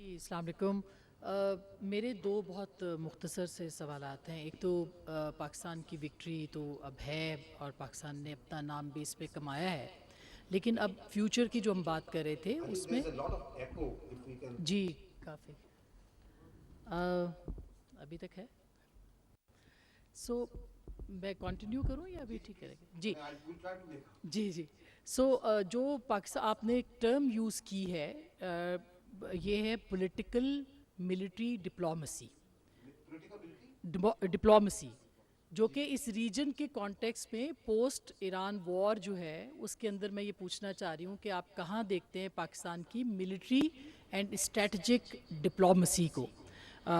جی السلام علیکم. میرے دو بہت مختصر سے سوالات ہیں. ایک تو پاکستان کی وکٹری تو اب ہے اور پاکستان نے اپنا نام بھی اس پہ کمایا ہے، لیکن اب فیوچر کی جو ہم بات کر رہے تھے I think اس there میں is a lot of echo. If we can, جی کافی ابھی تک ہے. سو میں کنٹینیو کروں یا ابھی ٹھیک ہے؟ جی we'll try to make جی جی. سو جو پاکستان آپ نے ایک ٹرم یوز کی ہے، یہ ہے political military diplomacy. political ability. Diplomacy جو کہ اس ریجن کے کانٹیکس میں پوسٹ ایران وار جو ہے اس کے اندر میں یہ پوچھنا چاہ رہی ہوں کہ آپ کہاں دیکھتے ہیں پاکستان کی ملٹری اینڈ اسٹریٹجک ڈپلومسی کو.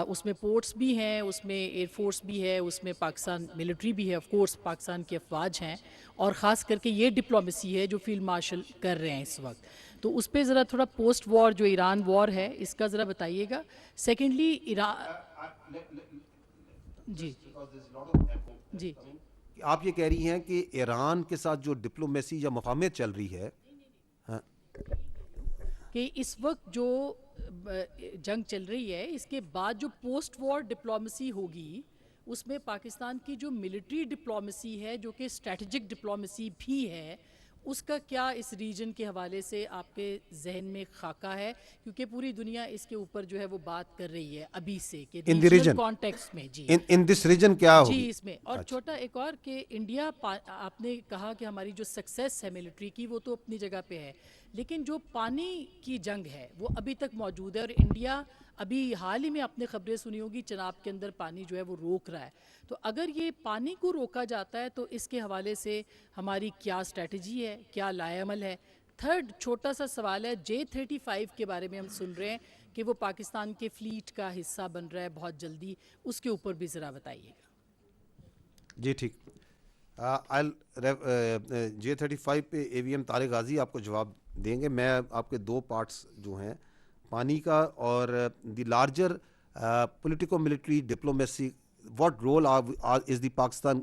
اس میں پورٹس بھی ہیں، اس میں ایئر فورس بھی ہے، اس میں پاکستان ملٹری بھی ہے، آف کورس پاکستان کی افواج ہیں، اور خاص کر کے یہ ڈپلومسی ہے جو فیلڈ مارشل کر رہے ہیں اس وقت. تو اس پہ ذرا تھوڑا پوسٹ وار جو ایران وار ہے اس کا ذرا بتائیے گا. Secondly Iran. جی Just because there's a lot of echo جی coming. کہ آپ یہ کہہ رہی ہیں کہ ایران کے ساتھ جو ڈپلومیسی یا مفاہمت چل رہی ہے، ہاں، کہ اس وقت جو جنگ چل رہی ہے اس کے بعد جو پوسٹ وار ڈپلومسی ہوگی اس میں پاکستان کی جو ملٹری ڈپلومسی ہے جو کہ اسٹریٹجک ڈپلومسی بھی ہے، اس کا کیا اس ریجن کے حوالے سے آپ کے ذہن میں خاکہ ہے؟ کیونکہ پوری دنیا اس کے اوپر جو ہے وہ بات کر رہی ہے ابھی سے کہ ان دی ریجنل ریجن، کانٹیکسٹ میں. جی ان دس ریجن کیا جی ہوگی؟ اس میں. اور اچھا، چھوٹا ایک اور کہ انڈیا آپ نے کہا کہ ہماری جو سکسیس ہے ملٹری کی وہ تو اپنی جگہ پہ ہے، لیکن جو پانی کی جنگ ہے وہ ابھی تک موجود ہے، اور انڈیا ابھی حال ہی میں آپ نے خبریں سنی ہوگی چناب کے اندر پانی جو ہے وہ روک رہا ہے. تو اگر یہ پانی کو روکا جاتا ہے تو اس کے حوالے سے ہماری کیا اسٹریٹجی ہے، کیا لائے عمل ہے؟ تھرڈ چھوٹا سا سوال ہے J-35 کے بارے میں ہم سن رہے ہیں کہ وہ پاکستان کے فلیٹ کا حصہ بن رہا ہے بہت جلدی، اس کے اوپر بھی ذرا بتائیے گا. جی ٹھیک. J-35 پہ AVM طارق غازی آپ کو جواب دیں گے. میں آپ کے دو پارٹس جو ہیں پانی کا اور the larger politico military diplomacy, what role is the Pakistan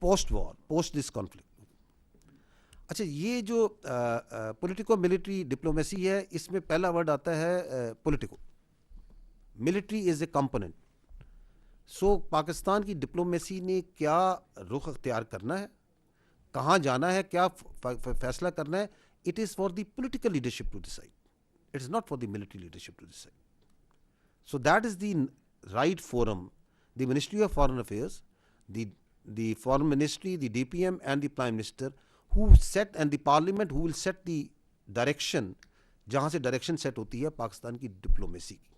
post war, post this conflict. اچھا، یہ جو پولیٹیکو ملٹری ڈپلومیسی ہے اس میں پہلا ورڈ آتا ہے پولیٹیکو. ملٹری از اے کمپوننٹ. سو پاکستان کی ڈپلومیسی نے کیا رخ اختیار کرنا ہے، کہاں جانا ہے، کیا فیصلہ کرنا ہے، it is for the political leadership to decide. It is not for the military leadership to decide. So that is the right forum. The ministry of foreign affairs, the foreign ministry, the DPM and the prime minister who set and the parliament who will set the direction، جہاں سے direction set ہوتی ہے پاکستان کی diplomacy کی.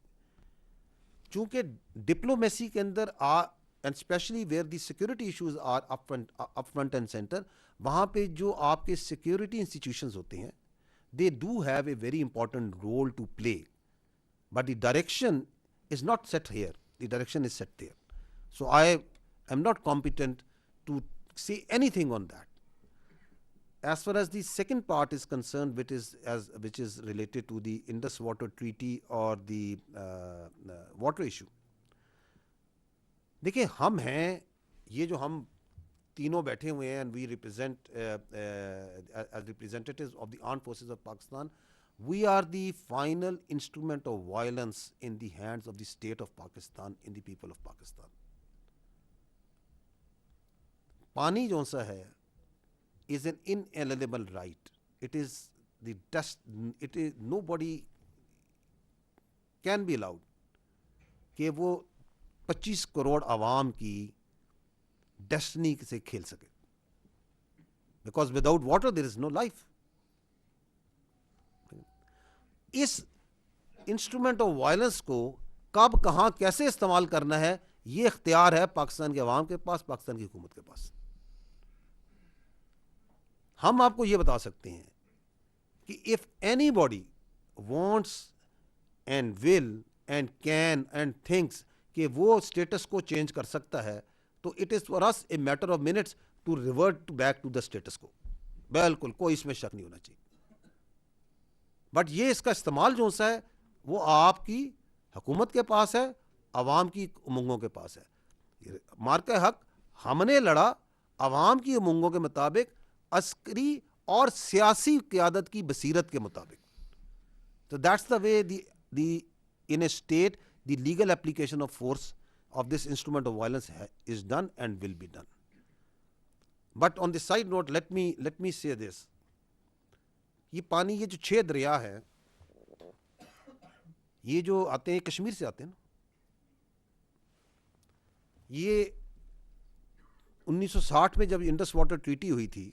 چونکہ diplomacy کے اندر and specially where the security issues are up front and centre, وہاں پہ جو آپ کے سیکورٹی انسٹیٹیوشنز ہوتے ہیں they do have a very important role to play, but the direction is not set here, the direction is set there. So I am not competent to see anything on that. As far as the second part is concerned, which is related to the Indus Water Treaty or the water issue. دیکھیں ہم ہیں، یہ جو ہم تینوں بیٹھے ہوئے ہیں، and we represent as representatives of the armed forces of Pakistan, we are the final instrument of violence in the hands of the state of Pakistan, in the people of Pakistan. پانی جو سا ہے is an inalienable right. It is the it is nobody can be allowed کہ وہ 25 کروڑ عوام کی destiny سے کھیل سکے. Because without water there is no life. اس انسٹرومنٹ آف وائلنس کو کب، کہاں، کیسے استعمال کرنا ہے، یہ اختیار ہے پاکستان کے عوام کے پاس، پاکستان کی حکومت کے پاس. ہم آپ کو یہ بتا سکتے ہیں کہ if anybody wants and will and can and thinks کہ وہ اسٹیٹس کو چینج کر سکتا ہے تو it is for us a matter of minutes to revert back to the status quo. بالکل کوئی اس میں شک نہیں ہونا چاہیے. بٹ یہ اس کا استعمال جو سا ہے وہ آپ کی حکومت کے پاس ہے، عوام کی امنگوں کے پاس ہے. مارکہ حق ہم نے لڑا عوام کی امنگوں کے مطابق، عسکری اور سیاسی قیادت کی بصیرت کے مطابق. So that's the way in a state the legal application of force of this instrument of violence is done and will be done. But on the side note, let me say this. یہ پانی یہ جو 6 دریا ہے یہ جو آتے ہیں کشمیر سے آتے ہیں نا. یہ 1960 میں جب انڈس واٹر ٹریٹی ہوئی تھی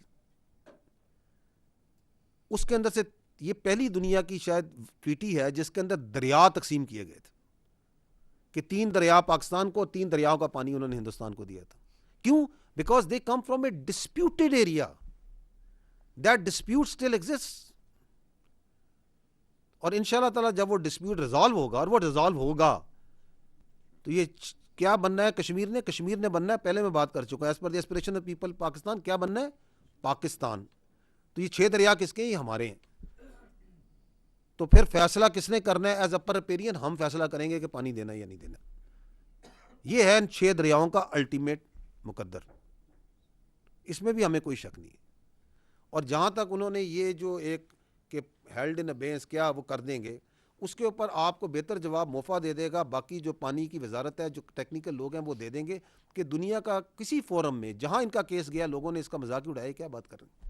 اس کے اندر سے یہ پہلی دنیا کی شاید ٹریٹی ہے جس کے اندر دریا تقسیم کیے گئے تھے کہ 3 دریا پاکستان کو 3 دریاؤں کا پانی انہوں نے ہندوستان کو دیا تھا. کیوں؟ Because they come from a disputed area. That dispute still exist. اور ان شاء اللہ تعالیٰ جب وہ ڈسپیوٹ ریزالو ہوگا اور وہ ریزالو ہوگا تو یہ کیا بننا ہے کشمیر نے بننا ہے. پہلے میں بات کر چکا ہوں as per the aspiration of people Pakistan کیا بننا ہے پاکستان. تو یہ 6 دریا کس کے ہیں؟ یہ ہمارے ہیں. تو پھر فیصلہ کس نے کرنا ہے؟ ایز اپر ریپیرین ہم فیصلہ کریں گے کہ پانی دینا ہے یا نہیں دینا. یہ ہے ان 6 دریاؤں کا الٹیمیٹ مقدر. اس میں بھی ہمیں کوئی شک نہیں ہے. اور جہاں تک انہوں نے یہ جو ایک کہ ہیلڈ ان ابینس کیا وہ کر دیں گے اس کے اوپر آپ کو بہتر جواب موفا دے دے گا. باقی جو پانی کی وزارت ہے جو ٹیکنیکل لوگ ہیں وہ دے دیں گے کہ دنیا کا کسی فورم میں جہاں ان کا کیس گیا لوگوں نے اس کا مذاق اڑایا. کیا بات کر رہے ہیں؟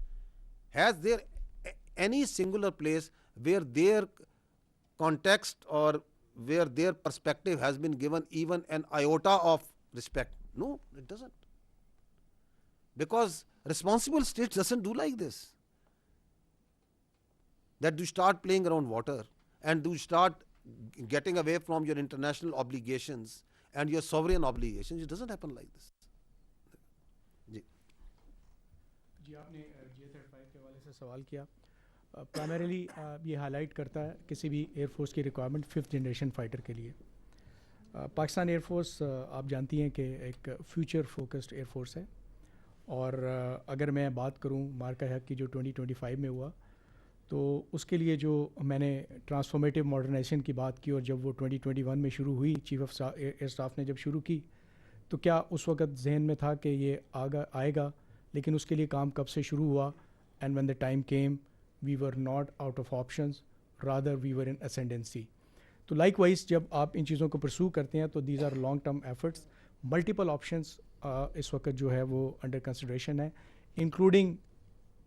Has there any singular place where their context or where their perspective has been given even an iota of respect? No, it doesn't. Because responsible states doesn't do like this. That you start playing around water and you start getting away from your international obligations and your sovereign obligations. It doesn't happen like this. جی آپ نے J-35 کے حوالے سے سوال کیا. Primarily یہ high light کرتا ہے کسی بھی ایئر فورس کی ریکوائرمنٹ 5th جنریشن فائٹر کے لیے. پاکستان ایئر فورس آپ جانتی ہیں کہ ایک فیوچر فوکسڈ ایئر فورس ہے. اور اگر میں بات کروں مارکہ حق کی جو 2025 میں ہوا تو اس کے لیے جو میں نے ٹرانسفارمیٹیو ماڈرنائزیشن کی بات کی اور جب وہ 2021 میں شروع ہوئی چیف آف ایئر اسٹاف نے جب شروع کی تو کیا اس وقت ذہن میں تھا کہ یہ آئے گا؟ لیکن اس کے لیے کام کب سے شروع ہوا؟ And when the time came we were not out of options, rather we were in ascendancy. تو لائک وائز جب آپ ان چیزوں کو پرسو کرتے ہیں تو these are long term efforts. Multiple options اس وقت جو ہے وہ انڈر کنسیڈریشن ہے انکلوڈنگ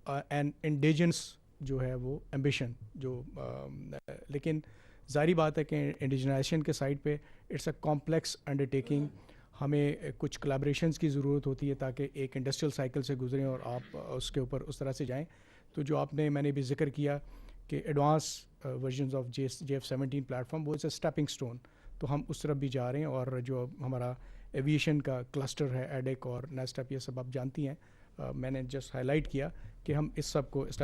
این انڈیجنس جو ہے وہ ایمبیشن جو لیکن ظاہری بات ہے کہ انڈیجنائزیشن کے سائڈ پہ it's a complex undertaking. ہمیں کچھ کلیبریشنس کی ضرورت ہوتی ہے تاکہ ایک انڈسٹریل سائیکل سے گزریں اور آپ اس کے اوپر اس طرح سے جائیں. تو جو آپ نے میں نے بھی ذکر کیا کہ advance versions of JF-17 plate form وہ از اے اسٹیپنگ اسٹون. تو ہم اس طرف بھی جا رہے ہیں. اور جو ہمارا ایویشن کا کلسٹر ہے ایڈیک اور نیسٹپ یہ سب آپ جانتی ہیں. میں نے جسٹ ہائی لائٹ کیا کہ ہم اس سب کو